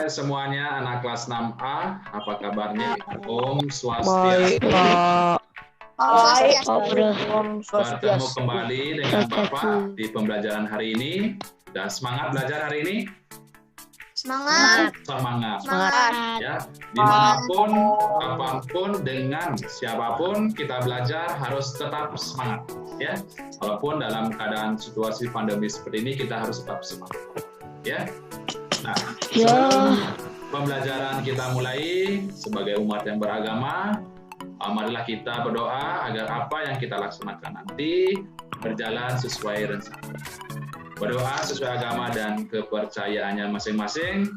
Hai semuanya, anak kelas 6A, apa kabarnya? Om Swastiastu. Bertemu kembali dengan Bapak di pembelajaran hari ini. Sudah semangat belajar hari ini? Semangat. Ya, dimanapun, apapun, dengan siapapun kita belajar harus tetap semangat. Ya, walaupun dalam keadaan situasi pandemi seperti ini kita harus tetap semangat. Ya. Nah, sebelum pembelajaran kita mulai sebagai umat yang beragama, marilah kita berdoa agar apa yang kita laksanakan nanti berjalan sesuai rencana. Berdoa sesuai agama dan kepercayaannya masing-masing.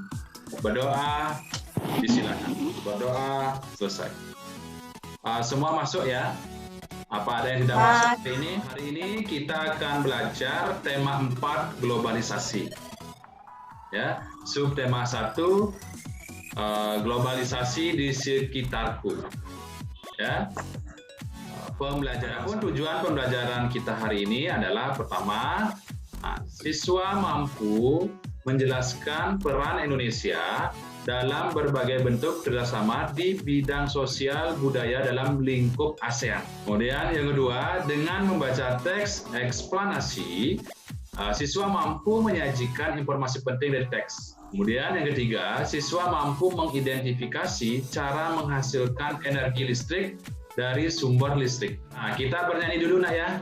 Berdoa disilakan. Berdoa selesai. Semua masuk ya. Apa ada yang tidak masuk hari ini kita akan belajar tema 4 globalisasi. Ya, subtema 1 globalisasi di sekitarku. Ya. Tujuan pembelajaran kita hari ini adalah pertama, siswa mampu menjelaskan peran Indonesia dalam berbagai bentuk kerjasama di bidang sosial budaya dalam lingkup ASEAN. Kemudian yang kedua, dengan membaca teks eksplanasi, siswa mampu menyajikan informasi penting dari teks. Kemudian yang ketiga, siswa mampu mengidentifikasi cara menghasilkan energi listrik dari sumber listrik. Nah, kita bernyanyi dulu nak ya.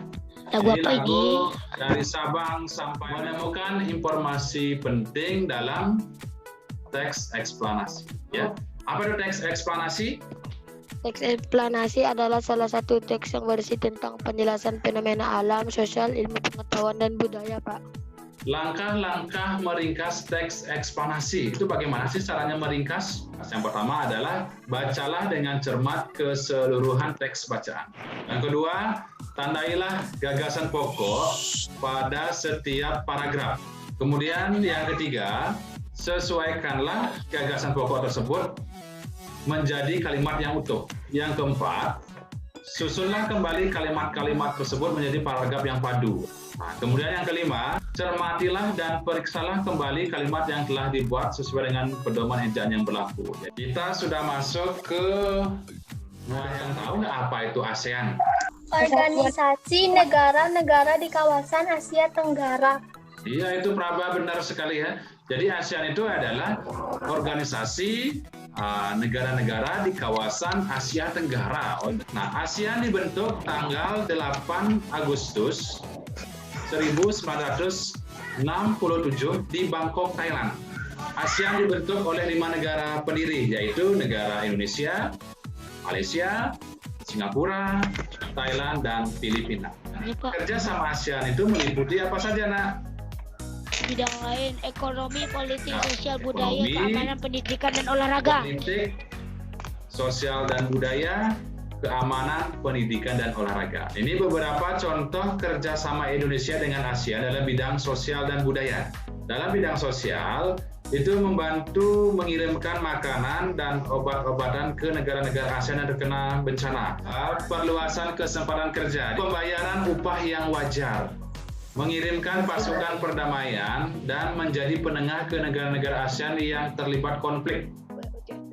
Lagu dari Sabang sampai menemukan informasi penting dalam teks eksplanasi. Ya, apa itu teks eksplanasi? Teks eksplanasi adalah salah satu teks yang berisi tentang penjelasan fenomena alam, sosial, ilmu pengetahuan, dan budaya, Pak. Langkah-langkah meringkas teks eksplanasi itu bagaimana sih caranya meringkas? Yang pertama adalah bacalah dengan cermat keseluruhan teks bacaan. Yang kedua, tandailah gagasan pokok pada setiap paragraf. Kemudian yang ketiga, sesuaikanlah gagasan pokok tersebut menjadi kalimat yang utuh. Yang keempat, susunlah kembali kalimat-kalimat tersebut menjadi paragraf yang padu. Nah, kemudian yang kelima, cermatilah dan periksalah kembali kalimat yang telah dibuat sesuai dengan pedoman ejaan yang berlaku. Kita sudah masuk ke yang tahu nggak apa itu ASEAN? Organisasi negara-negara di kawasan Asia Tenggara. Iya, itu Praba benar sekali ya. Jadi ASEAN itu adalah organisasi negara-negara di kawasan Asia Tenggara. Nah, ASEAN dibentuk tanggal 8 Agustus 1967 di Bangkok, Thailand. ASEAN dibentuk oleh 5 negara pendiri, yaitu negara Indonesia, Malaysia, Singapura, Thailand, dan Filipina. Kerja sama ASEAN itu meliputi apa saja, nak? Bidang lain, ekonomi, politik, sosial, budaya, keamanan, pendidikan, dan olahraga. Politik, sosial, dan budaya, keamanan, pendidikan, dan olahraga. Ini beberapa contoh kerjasama Indonesia dengan ASEAN dalam bidang sosial dan budaya. Dalam bidang sosial, itu membantu mengirimkan makanan dan obat-obatan ke negara-negara ASEAN yang terkena bencana. Perluasan kesempatan kerja, pembayaran upah yang wajar, mengirimkan pasukan perdamaian, dan menjadi penengah ke negara-negara ASEAN yang terlibat konflik.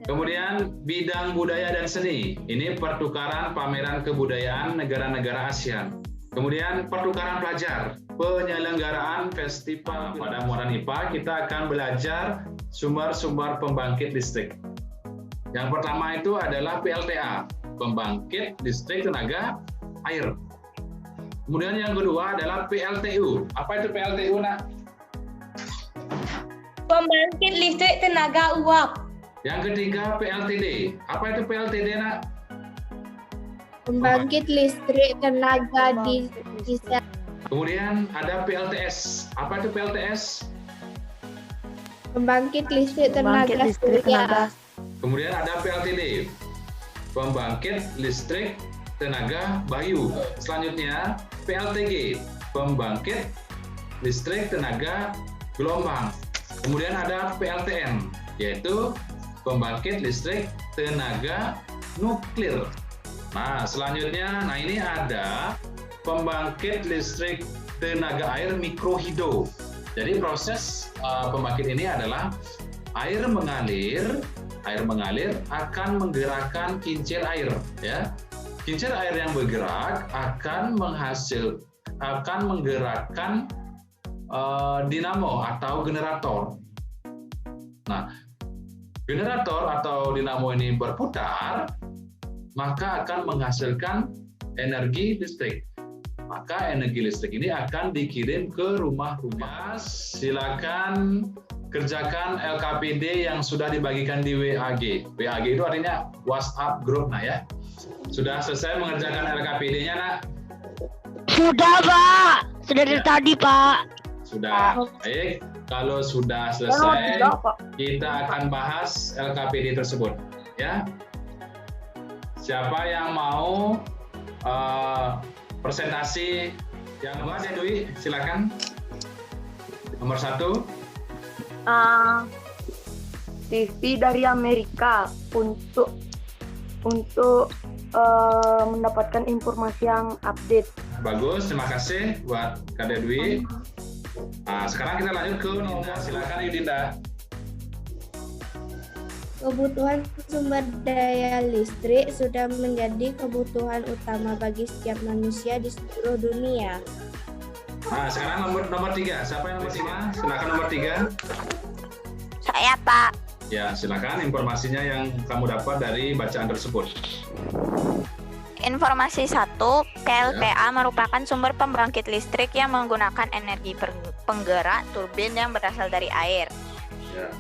Kemudian bidang budaya dan seni, ini pertukaran pameran kebudayaan negara-negara ASEAN. Kemudian pertukaran pelajar, penyelenggaraan festival. Pada muatan IPA kita akan belajar sumber-sumber pembangkit listrik. Yang pertama itu adalah PLTA, pembangkit listrik tenaga air. Kemudian yang kedua adalah PLTU. Apa itu PLTU, nak? Pembangkit listrik tenaga uap. Yang ketiga PLTD. Apa itu PLTD, nak? Pembangkit listrik tenaga diesel. Kemudian ada PLTS. Apa itu PLTS? Pembangkit listrik tenaga surya. Kemudian ada PLTD. Pembangkit listrik tenaga bayu. Selanjutnya PLTG. Pembangkit listrik tenaga gelombang. Kemudian ada PLTN, yaitu pembangkit listrik tenaga nuklir. Nah, selanjutnya, ini ada pembangkit listrik tenaga air mikrohidro. Jadi proses pembangkit ini adalah air mengalir akan menggerakkan kincir air, ya. Kincir air yang bergerak akan menggerakkan dinamo atau generator. Nah, generator atau dinamo ini berputar, maka akan menghasilkan energi listrik. Maka energi listrik ini akan dikirim ke rumah-rumah. Silakan kerjakan LKPD yang sudah dibagikan di WAG. WAG itu artinya WhatsApp group, nah ya. Sudah selesai mengerjakan LKPD-nya, nak? Sudah, Pak. Sudah dari tadi, Pak. Sudah. Baik, kalau sudah selesai, kita akan bahas LKPD tersebut, ya. Siapa yang mau presentasi yang bahas ya, Dwi? Silakan. Nomor 1. TV dari Amerika untuk mendapatkan informasi yang update. Bagus, terima kasih buat Kak Dwi. Nah, sekarang kita lanjut ke nomor. Silakan Yudinda. Kebutuhan sumber daya listrik sudah menjadi kebutuhan utama bagi setiap manusia di seluruh dunia. Nah, sekarang nomor 3. Siapa yang nomor 5? Silakan nomor 3. Saya, Pak. Ya, silakan informasinya yang kamu dapat dari bacaan tersebut. Informasi 1, PLTA merupakan sumber pembangkit listrik yang menggunakan energi penggerak turbin yang berasal dari air. Ya.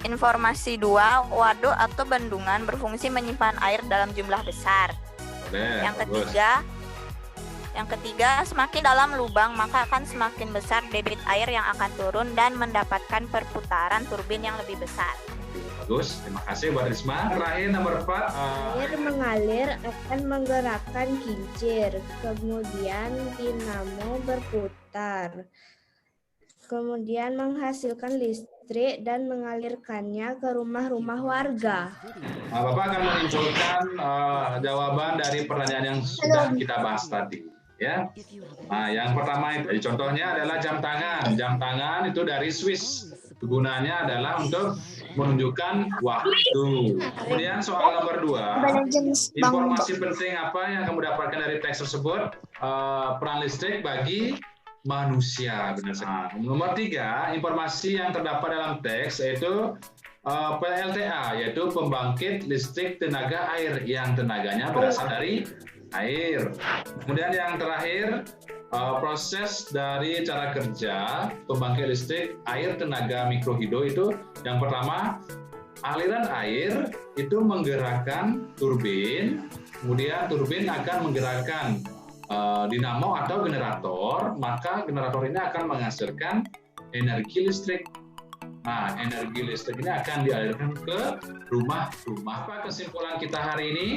Informasi 2, waduk atau bendungan berfungsi menyimpan air dalam jumlah besar. Boleh, Yang ketiga, semakin dalam lubang maka akan semakin besar debit air yang akan turun dan mendapatkan perputaran turbin yang lebih besar. Bagus, terima kasih buat Risma. Terakhir nomor 4. Air mengalir akan menggerakkan kincir, kemudian dinamo berputar, kemudian menghasilkan listrik dan mengalirkannya ke rumah-rumah warga. Nah, Bapak akan menunjukkan jawaban dari pertanyaan yang sudah kita bahas tadi. Ya. Nah, yang pertama itu contohnya adalah jam tangan. Jam tangan itu dari Swiss. Gunanya adalah untuk menunjukkan waktu. Kemudian soal nomor 2, informasi penting apa yang kamu dapatkan dari teks tersebut? Peran listrik bagi manusia. Benar sekali. Nomor 3, informasi yang terdapat dalam teks yaitu PLTA, yaitu pembangkit listrik tenaga air yang tenaganya berasal dari air. Kemudian yang terakhir, proses dari cara kerja pembangkit listrik air tenaga mikrohidro itu yang pertama, aliran air itu menggerakkan turbin, kemudian turbin akan menggerakkan dinamo atau generator, maka generator ini akan menghasilkan energi listrik. Nah, energi listrik ini akan dialirkan ke rumah-rumah. Apa kesimpulan kita hari ini?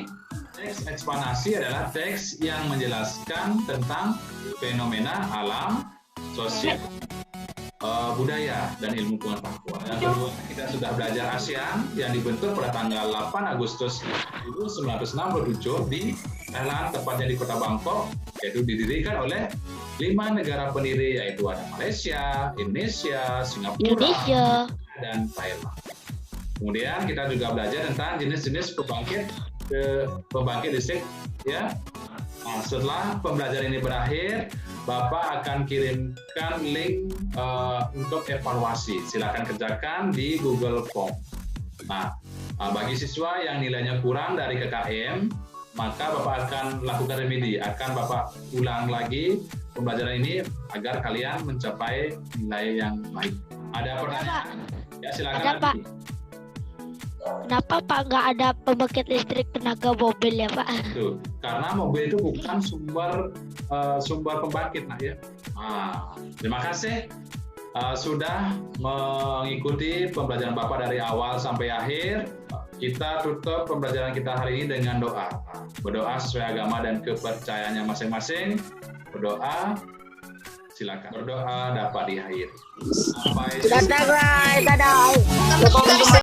Teks eksplanasi adalah teks yang menjelaskan tentang fenomena alam, sosial, budaya, dan ilmu pengetahuan. Yang kedua, kita sudah belajar ASEAN yang dibentuk pada tanggal 8 Agustus 1967 di Thailand, tepatnya di kota Bangkok, yaitu didirikan oleh 5 negara pendiri, yaitu ada Malaysia, Indonesia, Singapura, dan Thailand. Kemudian kita juga belajar tentang jenis-jenis pembangkit listrik, ya. Nah, setelah pembelajaran ini berakhir, Bapak akan kirimkan link untuk evaluasi. Silakan kerjakan di Google Form. Nah, bagi siswa yang nilainya kurang dari KKM, maka Bapak akan lakukan remedi. Akan Bapak ulang lagi pembelajaran ini agar kalian mencapai nilai yang baik. Ada pertanyaan? Ya, silakan. Ada, Pak. Kenapa Pak nggak ada pembangkit listrik tenaga mobil ya Pak? Tuh, karena mobil itu bukan sumber pembangkit, nah ya. Nah, terima kasih sudah mengikuti pembelajaran Bapak dari awal sampai akhir. Kita tutup pembelajaran kita hari ini dengan doa. Berdoa sesuai agama dan kepercayaannya masing-masing. Berdoa, silakan. Berdoa dapat diakhiri. Sampai jumpa. Dadah.